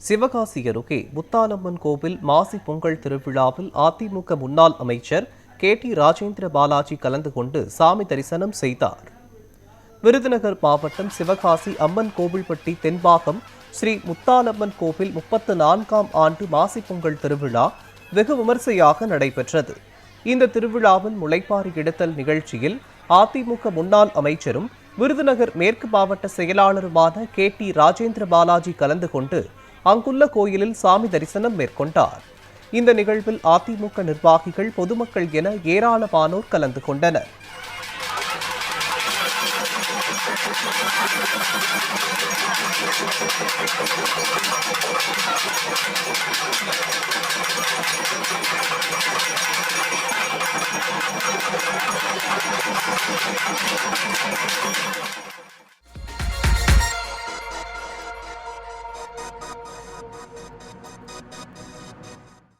சிவகாசி அருகே முத்தாலம்மன் கோவில் மாசி பொங்கல் திருவிழாவில் அதிமுக முன்னாள் அமைச்சர் KT ராஜேந்திர பாலாஜி கலந்து கொண்டு சாமி தரிசனம் செய்தார். விருதுநகர் மாவட்டம் சிவகாசி அம்மன் கோவில்பட்டி தென்பாகம் ஸ்ரீ முத்தாலம்மன் கோவில் 34ஆம் ஆண்டு மாசி பொங்கல் திருவிழா வெகு விமர்சையாக நடைபெற்றது. இந்த திருவிழாவின் முளைப்பாரி எடுத்தல் நிகழ்ச்சியில் அதிமுக முன்னாள் அமைச்சரும் விருதுநகர் மேற்கு மாவட்ட செயலாளருமான KT ராஜேந்திர பாலாஜி கலந்து கொண்டு அங்குள்ள கோயிலில் சாமி தரிசனம் மேற்கொண்டார். இந்த நிகழ்வில் அதிமுக நிர்வாகிகள், பொதுமக்கள் என ஏராளமானோர் கலந்து கொண்டனர்.